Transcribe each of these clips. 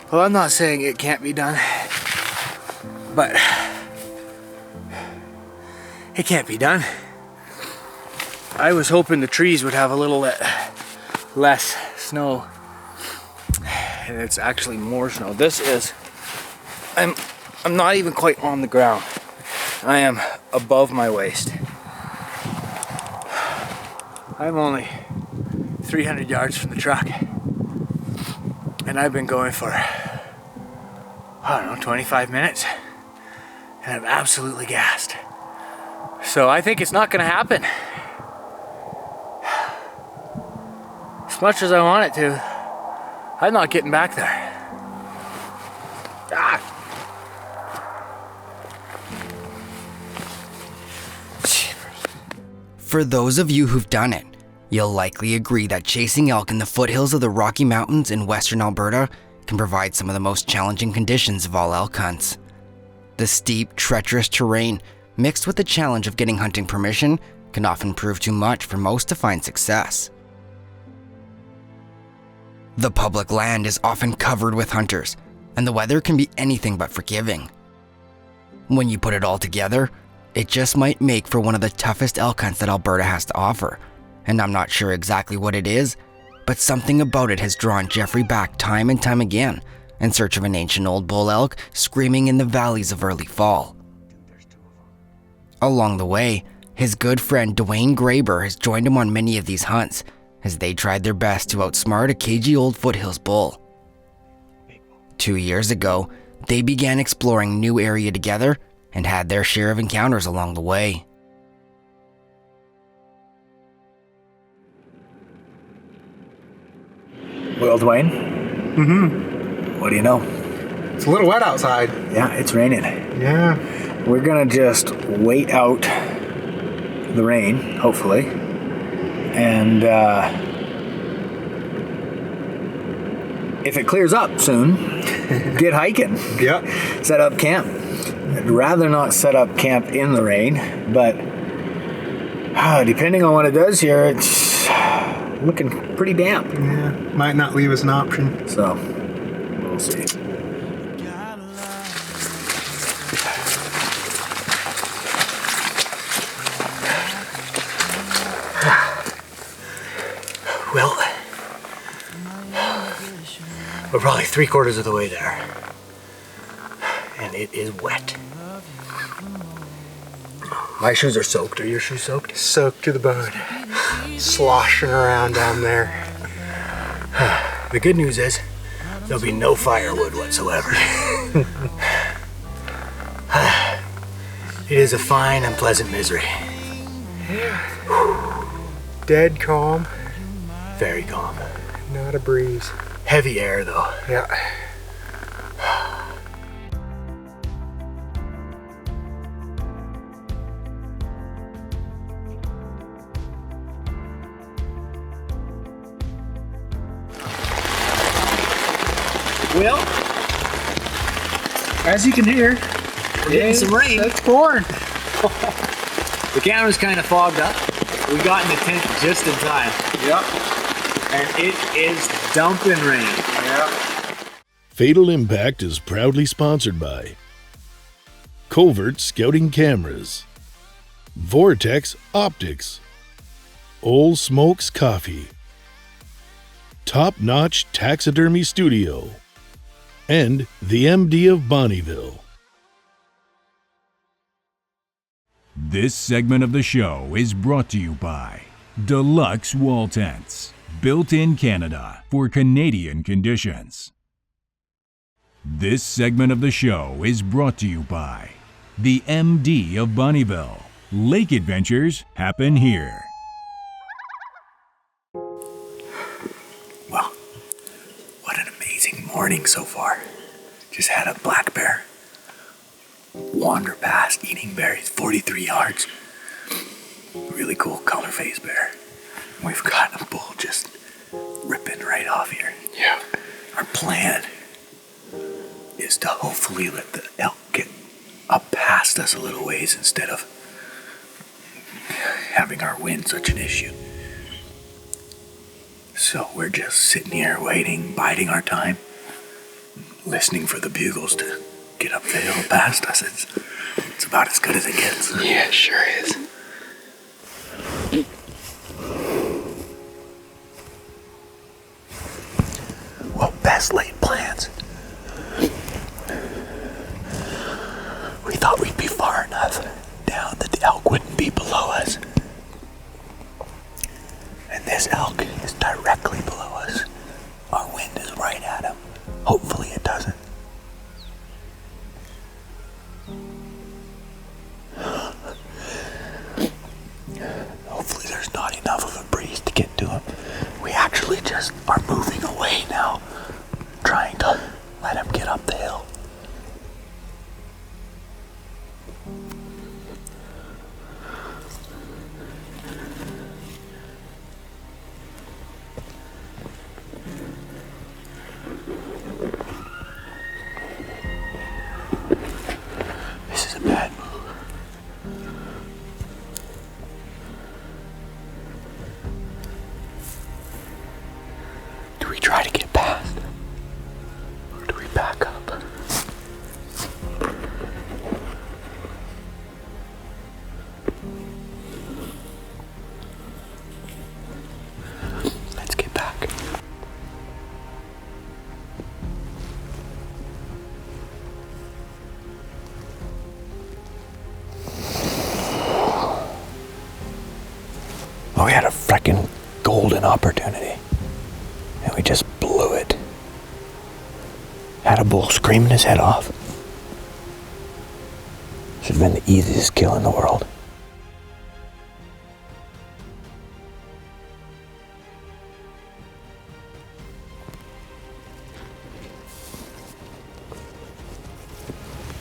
Well, I'm not saying it can't be done, but it can't be done. I was hoping the trees would have a little less snow, and it's actually more snow. This is, I'm not even quite on the ground. I am above my waist. I'm only 300 yards from the truck, and I've been going for, I don't know, 25 minutes, and I'm absolutely gassed. So I think it's not gonna happen. As much as I want it to, I'm not getting back there. Ah. For those of you who've done it, you'll likely agree that chasing elk in the foothills of the Rocky Mountains in western Alberta can provide some of the most challenging conditions of all elk hunts. The steep, treacherous terrain, mixed with the challenge of getting hunting permission, can often prove too much for most to find success. The public land is often covered with hunters, and the weather can be anything but forgiving. When you put it all together, it just might make for one of the toughest elk hunts that Alberta has to offer, and I'm not sure exactly what it is, but something about it has drawn Jeffrey back time and time again in search of an ancient old bull elk screaming in the valleys of early fall. Along the way, his good friend Dwayne Graber has joined him on many of these hunts as they tried their best to outsmart a cagey old foothills bull. 2 years ago, they began exploring new area together and had their share of encounters along the way. Well, Dwayne? Mm-hmm. What do you know? It's a little wet outside. Yeah, it's raining. Yeah. We're gonna just wait out the rain, hopefully, and if it clears up soon, get hiking. Yep. Set up camp. I'd rather not set up camp in the rain, but depending on what it does here, it's looking pretty damp. Yeah, might not leave us an option. So, we'll see. Well, we're probably 3/4 of the way there, and it is wet. My shoes are soaked. Are your shoes soaked? Soaked to the bone. Sloshing around down there. The good news is there'll be no firewood whatsoever. It is a fine and pleasant misery. Dead calm. Very calm. Not a breeze. Heavy air though. Yeah. Well, as you can hear, we're getting some rain. It's pouring. The camera's kind of fogged up. We got in the tent just in time. Yep. And it is dumping rain. Yep. Fatal Impact is proudly sponsored by Covert Scouting Cameras, Vortex Optics, Old Smokes Coffee, Top Notch Taxidermy Studio, and the MD of Bonneville. This segment of the show is brought to you by Deluxe Wall Tents, built in Canada for Canadian conditions. This segment of the show is brought to you by the MD of Bonneville. Lake adventures happen here. morning so far. Just had a black bear wander past eating berries, 43 yards. Really cool color phase bear. We've got a bull just ripping right off here. Yeah. Our plan is to hopefully let the elk get up past us a little ways instead of having our wind such an issue. So we're just sitting here waiting, biding our time, listening for the bugles to get up the hill past us. It's about as good as it gets. Yeah, it sure is. Well, best laid plans. We thought we'd be far enough down that the elk wouldn't be below us. And this elk is directly below us. Our wind is right at him. Hopefully it doesn't. Hopefully there's not enough of a breeze to get to him. We actually just are moving away now, trying to let him get up the hill. This is a bad move. Do we try to get past? Or do we back up? Let's get back. Well, we had a frickin' golden opportunity. And we just blew it. Had a bull screaming his head off. Should have been the easiest kill in the world.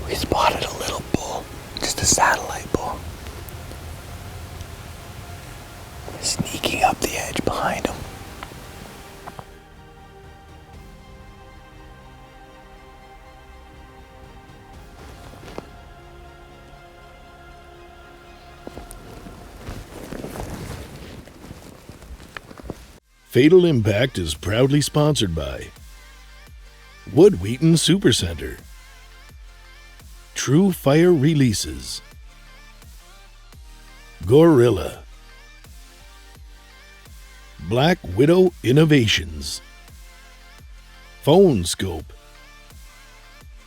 We spotted a little bull, just a satellite bull. Sneaking up the edge behind him. Fatal Impact is proudly sponsored by Wood Wheaton Supercenter, True Fire Releases, Gorilla, Black Widow Innovations, Phone Scope,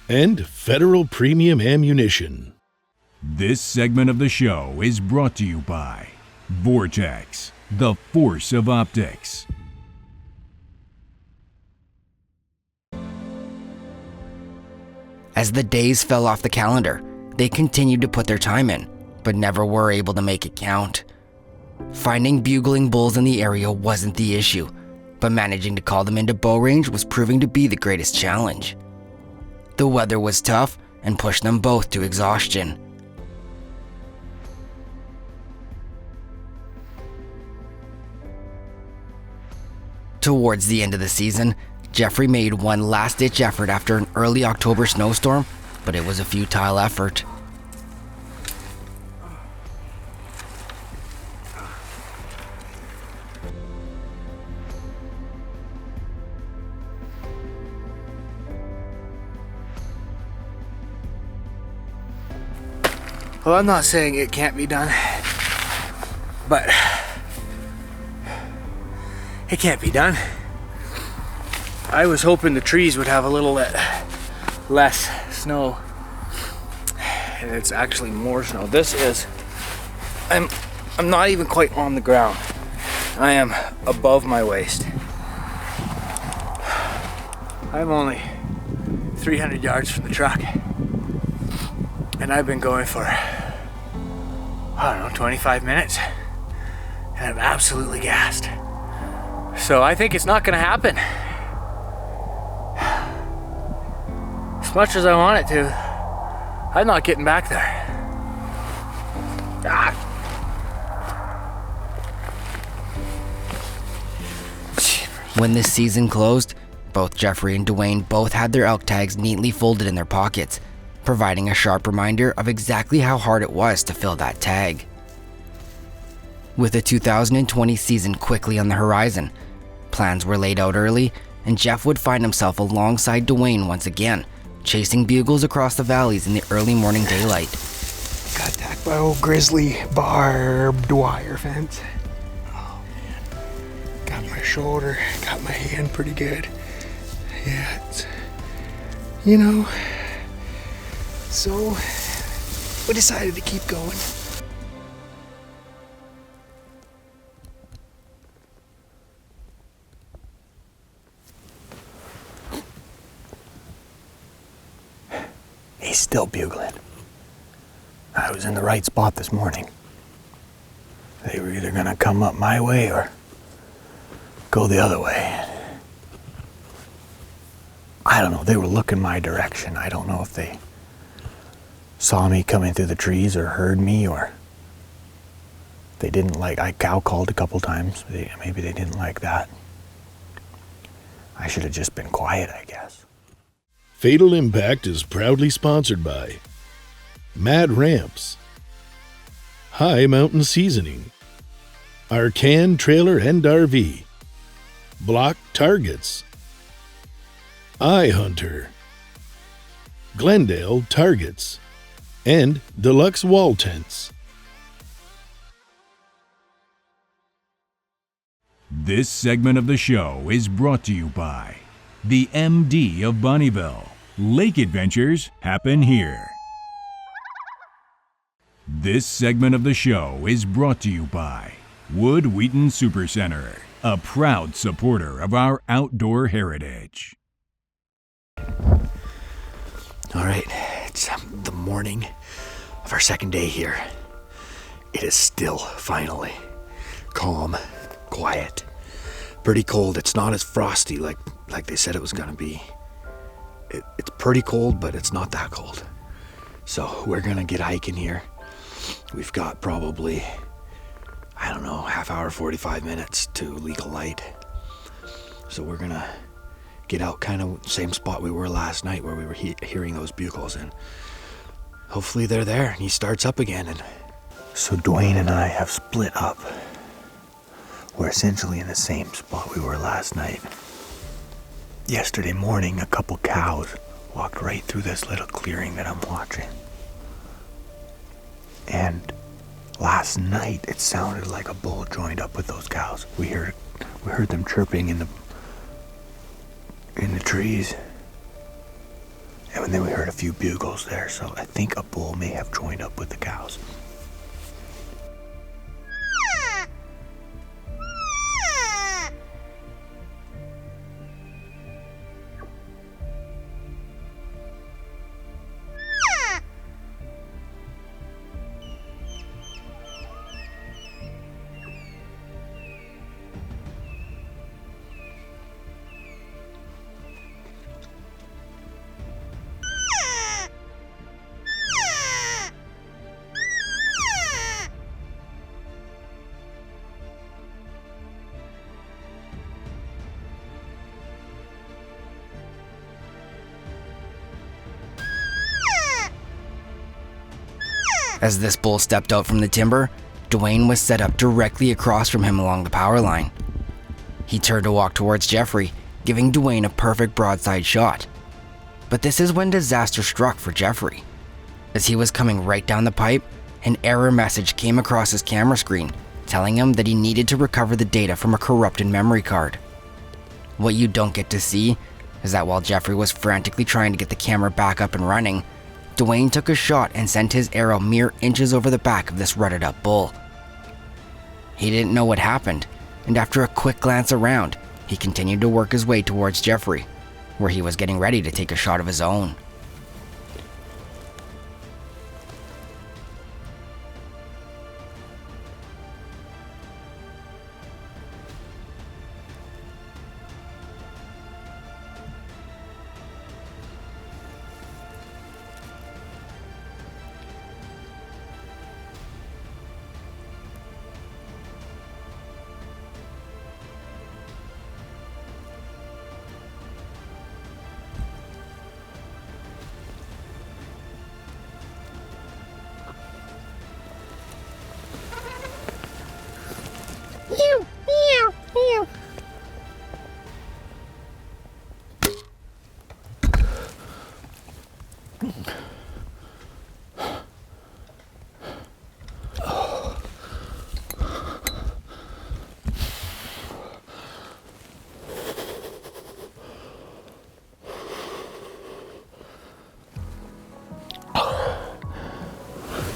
and Federal Premium Ammunition. This segment of the show is brought to you by Vortex, the force of optics. As the days fell off the calendar, they continued to put their time in, but never were able to make it count. Finding bugling bulls in the area wasn't the issue, but managing to call them into bow range was proving to be the greatest challenge. The weather was tough and pushed them both to exhaustion. Towards the end of the season, Jeffrey made one last-ditch effort after an early October snowstorm, but it was a futile effort. Well, I'm not saying it can't be done, but it can't be done. I was hoping the trees would have a little less snow, and it's actually more snow. This is, I'm not even quite on the ground. I am above my waist. I'm only 300 yards from the truck, and I've been going for, I don't know, 25 minutes, and I'm absolutely gassed. So I think it's not gonna happen. much as I want it to, I'm not getting back there. Ah. When this season closed, both Jeffrey and Dwayne both had their elk tags neatly folded in their pockets, providing a sharp reminder of exactly how hard it was to fill that tag. With the 2020 season quickly on the horizon, plans were laid out early, and Jeff would find himself alongside Dwayne once again, chasing bugles across the valleys in the early morning daylight. Got attacked by old grizzly barbed wire fence. Oh man. Got my shoulder, got my hand pretty good. Yeah, it's, you know, so we decided to keep going. He's still bugling. I was in the right spot this morning. They were either gonna come up my way or go the other way. I don't know, they were looking my direction. I don't know if they saw me coming through the trees or heard me, or they didn't like, I cow called a couple times. Maybe they didn't like that. I should have just been quiet, I guess. Fatal Impact is proudly sponsored by Mad Ramps, High Mountain Seasoning, Arcan Trailer and RV, Block Targets, iHunter, Glendale Targets, and Deluxe Wall Tents. This segment of the show is brought to you by the MD of Bonnyville. Lake adventures happen here. This segment of the show is brought to you by Wood Wheaton Supercenter, a proud supporter of our outdoor heritage. All right, it's the morning of our second day here. It is still finally calm, quiet, pretty cold. It's not as frosty like they said it was gonna be. It's pretty cold, but it's not that cold. So we're gonna get hiking here. We've got probably, I don't know, half hour, 45 minutes to legal light. So we're gonna get out kind of same spot we were last night where we were hearing those bugles, and hopefully they're there and he starts up again. And so Dwayne and I have split up. We're essentially in the same spot we were last night. Yesterday morning, a couple cows walked right through this little clearing that I'm watching. And last night, it sounded like a bull joined up with those cows. We heard them chirping in the trees. And then we heard a few bugles there, so I think a bull may have joined up with the cows. As this bull stepped out from the timber, Dwayne was set up directly across from him along the power line. He turned to walk towards Jeffrey, giving Dwayne a perfect broadside shot. But this is when disaster struck for Jeffrey. As he was coming right down the pipe, an error message came across his camera screen, telling him that he needed to recover the data from a corrupted memory card. What you don't get to see is that while Jeffrey was frantically trying to get the camera back up and running, Dwayne took a shot and sent his arrow mere inches over the back of this rutted up bull. He didn't know what happened, and after a quick glance around, he continued to work his way towards Jeffrey, where he was getting ready to take a shot of his own.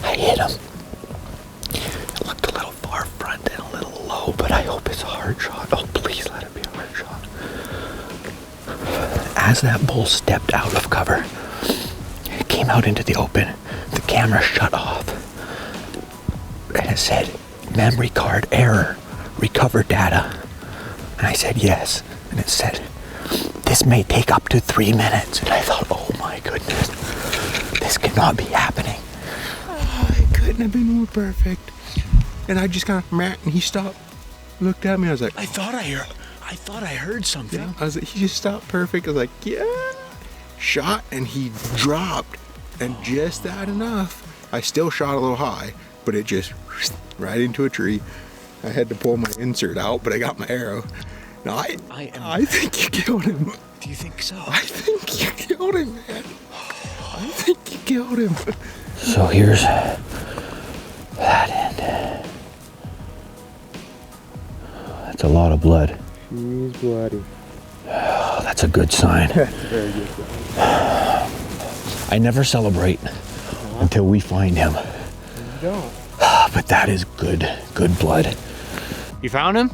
I hit him. It looked a little far front and a little low, but I hope it's a hard shot. Oh, please let it be a hard shot. As that bull stepped out of cover, it came out into the open, the camera shut off. And it said, memory card error, recover data. And I said, yes. And it said, this may take up to 3 minutes. And I thought, oh my goodness, this cannot be happening. It couldn't have been more perfect. And I just kind of, and he stopped, looked at me. I was like, I thought I heard something. yeah. I was like, he just stopped perfect. I was like, yeah. Shot, and he dropped. And just that enough. I still shot a little high, but it just right into a tree. I had to pull my insert out, but I got my arrow. No, I think you killed him. Do you think so? I think you killed him, man. I think you killed him. So here's that end. That's a lot of blood. He's bloody. Oh, that's a good sign. Very good sign. I never celebrate until we find him. You don't. But that is good blood. You found him?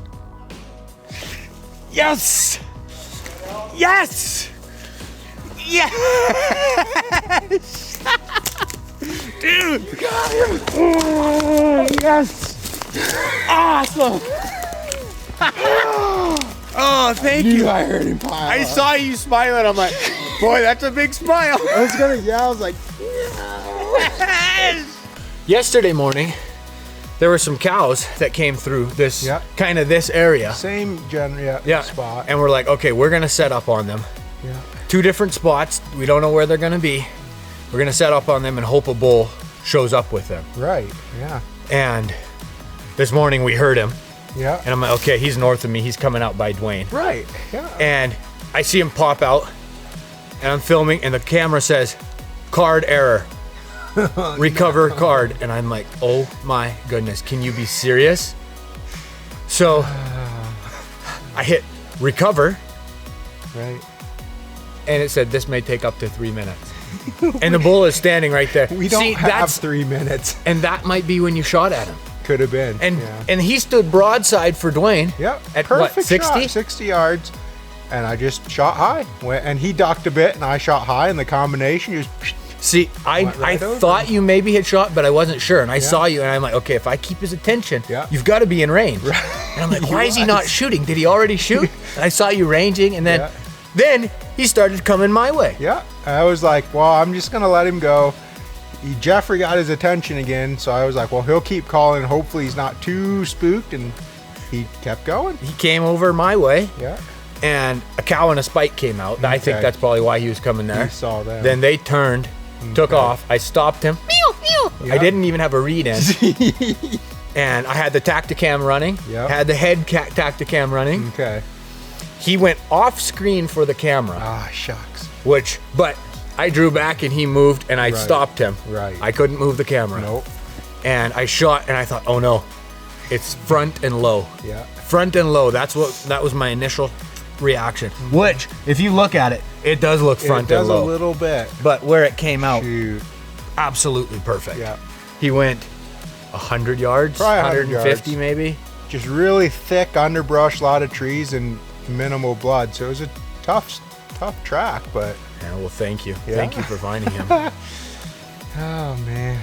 Yes! Yes! Yes! Dude! You got him! Oh, yes! Awesome! Oh, thank you. I heard him pile. I saw you smiling. I'm like, boy, that's a big smile. I was gonna yell. I was like, Yesterday morning, there were some cows that came through this Yeah. kind of this area. same spot. And we're like, okay, we're gonna set up on them. Yeah. 2 different spots. We don't know where they're gonna be. We're gonna set up on them and hope a bull shows up with them. Right. Yeah. And this morning we heard him, Yeah. and I'm like, okay, he's north of me. He's coming out by Dwayne. Right. Yeah. And I see him pop out, and I'm filming, and the camera says, card error. Recover card. And I'm like, oh my goodness, can you be serious? So I hit recover, Right. and it said this may take up to 3 minutes. And the bull is standing right there. We don't See, have that's 3 minutes. and that might be when you shot at him. Could have been. And yeah. and he stood broadside for Dwayne. Yep. At what, Perfect 60? shot, 60 yards. And I just shot high. And he ducked a bit, and I shot high, and the combination just. See, I Went right over. thought you maybe had shot, but I wasn't sure. And I saw you, and I'm like, okay, if I keep his attention, Yeah. you've got to be in range. And I'm like, why is he not shooting? Did he already shoot? And I saw you ranging, and Yeah. then he started coming my way. Yeah. I was like, well, I'm just going to let him go. Jeffrey got his attention again, so I was like, well, he'll keep calling. Hopefully he's not too spooked, and he kept going. He came over my way, Yeah. and a cow and a spike came out. I think Okay. that's probably why he was coming there. He saw them. Then they turned, took off. I stopped him. Yeah. I didn't even have a read in. And I had the Tacticam running. Yep. Had the head Tacticam running. Okay. He went off screen for the camera, Ah, shucks. but I drew back and he moved and I Right. stopped him. Right. I couldn't move the camera. Nope. And I shot and I thought, oh no, it's front and low. Yeah. Front and low. That was my initial reaction. Which, if you look at it, it does look front it does and low. a little bit. But where it came out, Shoot. absolutely perfect. Yeah. He went 100 yards, Probably 100 150 yards. maybe. Just really thick underbrush, a lot of trees, and minimal blood. So it was a tough track, but Yeah, well, thank you. Yeah. Thank you for finding him. oh man.